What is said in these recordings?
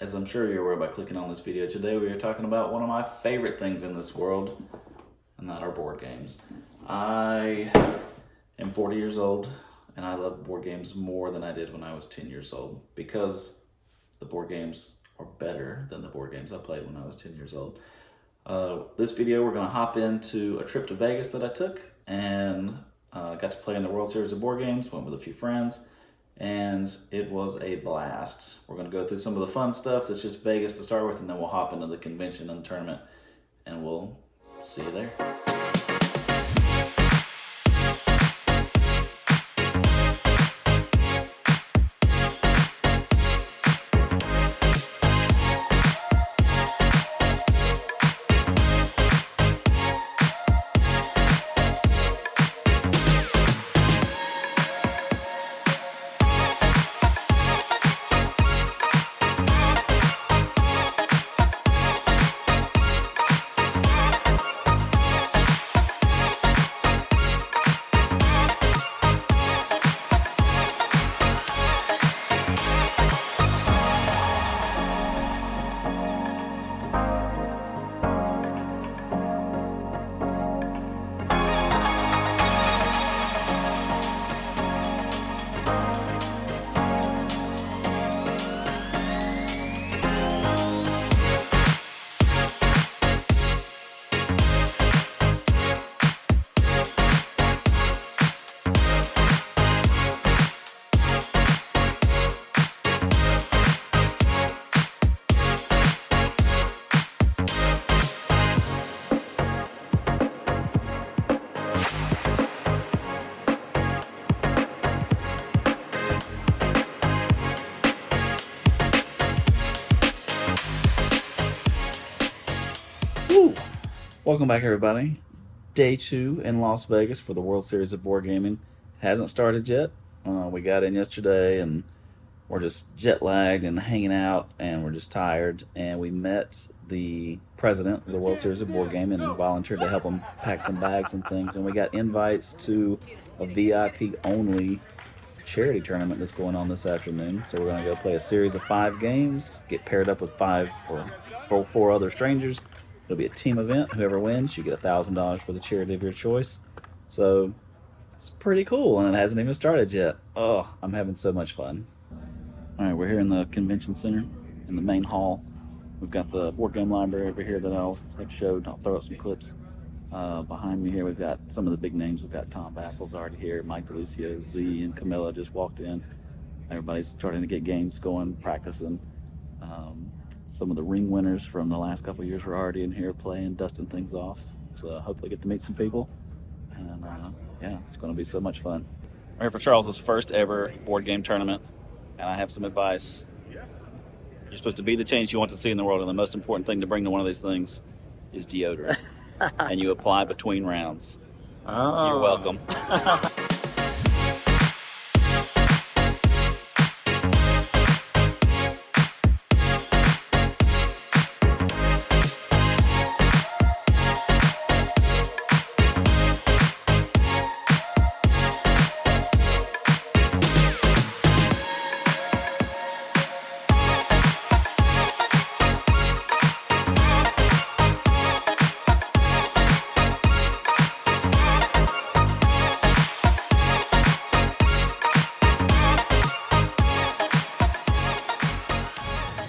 As I'm sure you're aware by clicking on this video, today we are talking about one of my favorite things in this world, and that are board games. I am 40 years old, and I love board games more than I did when I was 10 years old, because the board games are better than the board games I played when I was 10 years old. This video, we're going to hop into a trip to Vegas that I took, and got to play in the World Series of Board Games, went with a few friends, and it was a blast. We're going to go through some of the fun stuff that's just Vegas to start with, and then we'll hop into the convention and the tournament, and we'll see you there. Woo. Welcome back, everybody. Day 2 in Las Vegas for the World Series of Board Gaming. Hasn't started yet. We got in yesterday and we're just jet lagged and hanging out, and we're just tired. And we met the president of the World Series of Board Gaming and volunteered to help him pack some bags and things. And we got invites to a VIP only charity tournament that's going on this afternoon. So we're going to go play a series of 5 games, get paired up with 4 other strangers. It'll be a team event. Whoever wins, you get $1,000 for the charity of your choice. So it's pretty cool, and it hasn't even started yet. Oh, I'm having so much fun. All right, we're here in the convention center, in the main hall. We've got the board game library over here that I'll have showed. I'll throw up some clips. Behind me here, we've got some of the big names. We've got Tom Bassel's already here, Mike DeLucio, Z, and Camilla just walked in. Everybody's starting to get games going, practicing. Some of the ring winners from the last couple of years were already in here playing, dusting things off. So hopefully get to meet some people. And yeah, it's going to be so much fun. We're here for Charles's first ever board game tournament, and I have some advice. You're supposed to be the change you want to see in the world, and the most important thing to bring to one of these things is deodorant. And you apply between rounds. Oh. You're welcome.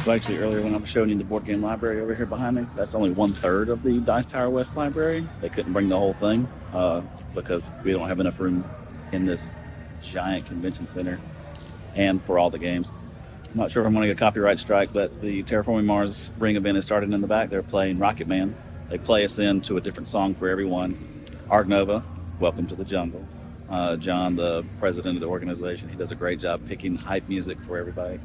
So actually earlier when I was showing you the board game library over here behind me, that's only 1/3 of the Dice Tower West library. They couldn't bring the whole thing because we don't have enough room in this giant convention center and for all the games. I'm not sure if I'm going to get a copyright strike, but the Terraforming Mars ring event is started in the back. They're playing Rocket Man. They play us into a different song for everyone. Ark Nova, Welcome to the Jungle. John, the president of the organization, he does a great job picking hype music for everybody.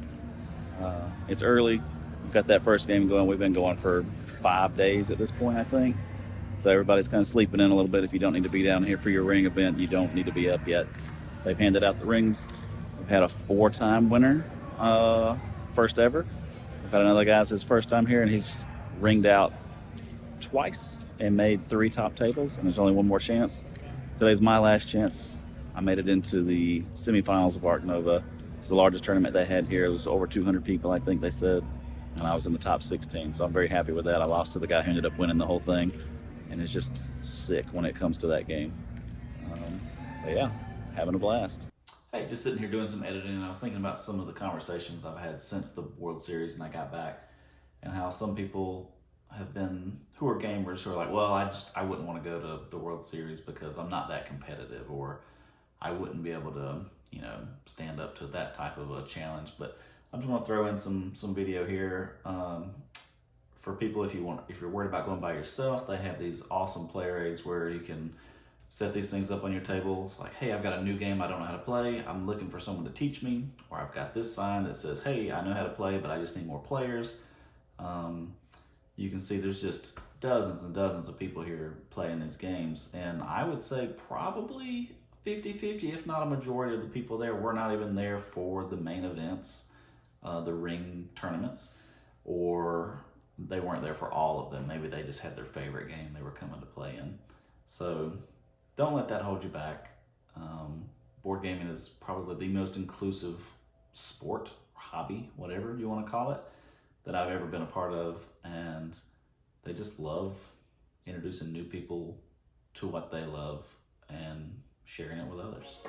It's early. We've got that first game going. We've been going for 5 days at this point, I think. So everybody's kind of sleeping in a little bit. If you don't need to be down here for your ring event, you don't need to be up yet. They've handed out the rings. We've had a 4-time winner, first ever. We've had another guy, it's his first time here, and he's ringed out twice and made 3 top tables, and there's only one more chance. Today's my last chance. I made it into the semifinals of Ark Nova. It's the largest tournament they had here. It was over 200 people, I think they said. and I was in the top 16. So I'm very happy with that. I lost to the guy who ended up winning the whole thing, and it's just sick when it comes to that game. But yeah, having a blast. Hey, just sitting here doing some editing, and I was thinking about some of the conversations I've had since the World Series and I got back, and how some people have been, who are gamers, who are like, well, I wouldn't want to go to the World Series because I'm not that competitive, or I wouldn't be able to, stand up to that type of a challenge. But I'm just going to throw in some video here. For people, if you're worried about going by yourself, they have these awesome play areas where you can set these things up on your table. It's like, hey, I've got a new game I don't know how to play. I'm looking for someone to teach me. Or I've got this sign that says, hey, I know how to play, but I just need more players. You can see there's just dozens and dozens of people here playing these games. And I would say probably 50-50, if not a majority of the people there were not even there for the main events, the ring tournaments, or they weren't there for all of them. Maybe they just had their favorite game they were coming to play in. So don't let that hold you back. Board gaming is probably the most inclusive sport, hobby, whatever you want to call it, that I've ever been a part of. And they just love introducing new people to what they love and sharing it with others.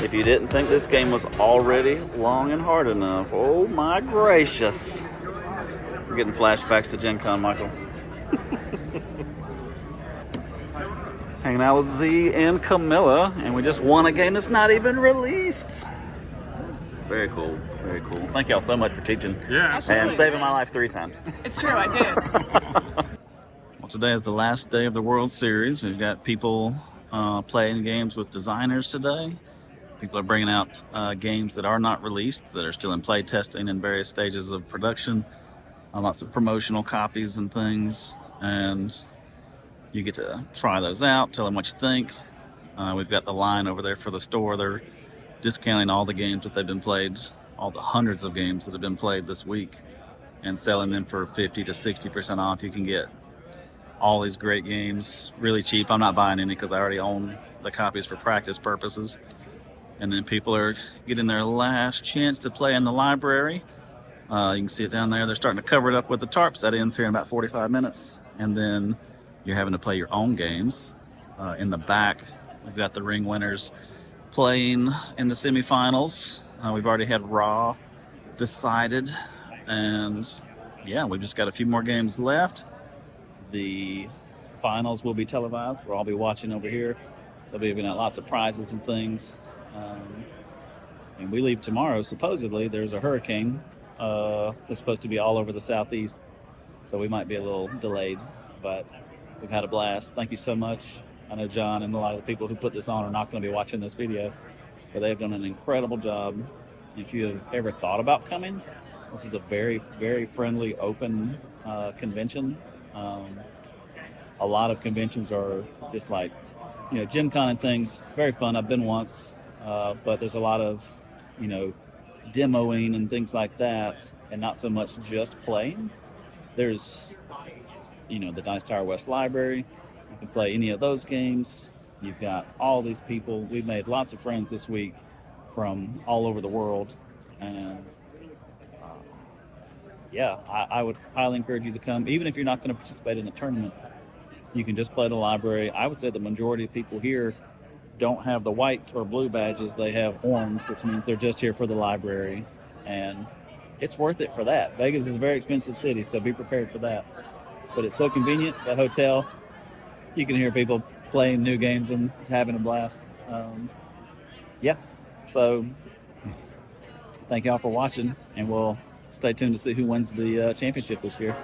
If you didn't think this game was already long and hard enough, oh my gracious. We're getting flashbacks to Gen Con, Michael. Hanging out with Z and Camilla, and we just won a game that's not even released. Very cool, very cool. Thank y'all so much for teaching. Yeah, absolutely. And saving my life 3 times. It's true, I did. Well, today is the last day of the World Series. We've got people playing games with designers today. People are bringing out games that are not released, that are still in play testing in various stages of production. Lots of promotional copies and things. And you get to try those out, tell them what you think. We've got the line over there for the store. They're discounting all the games that they've been played, all the hundreds of games that have been played this week, and selling them for 50 to 60% off. You can get all these great games really cheap. I'm not buying any because I already own the copies for practice purposes. And then people are getting their last chance to play in the library. You can see it down there. They're starting to cover it up with the tarps. That ends here in about 45 minutes. And then you're having to play your own games. In the back, we've got the ring winners playing in the semifinals. We've already had Raw decided. And yeah, we've just got a few more games left. The finals will be televised. We'll all be watching over here. There'll be giving out lots of prizes and things. And we leave tomorrow. Supposedly, there's a hurricane that's supposed to be all over the southeast, so we might be a little delayed, but we've had a blast. Thank you so much. I know John and a lot of the people who put this on are not going to be watching this video, but they've done an incredible job. If you have ever thought about coming, this is a very, very friendly, open convention. A lot of conventions are just like, Gen Con and things, very fun. I've been once. But there's a lot of, demoing and things like that, and not so much just playing. There's, the Dice Tower West Library. You can play any of those games. You've got all these people. We've made lots of friends this week from all over the world. And, I would highly encourage you to come. Even if you're not going to participate in the tournament, You can just play the library. I would say the majority of people here don't have the white or blue badges. They have orange, which means they're just here for the library. And it's worth it for that. Vegas is a very expensive city, so be prepared for that. But it's so convenient. That hotel, you can hear people playing new games and having a blast. Yeah. So thank y'all for watching, and we'll stay tuned to see who wins the championship this year.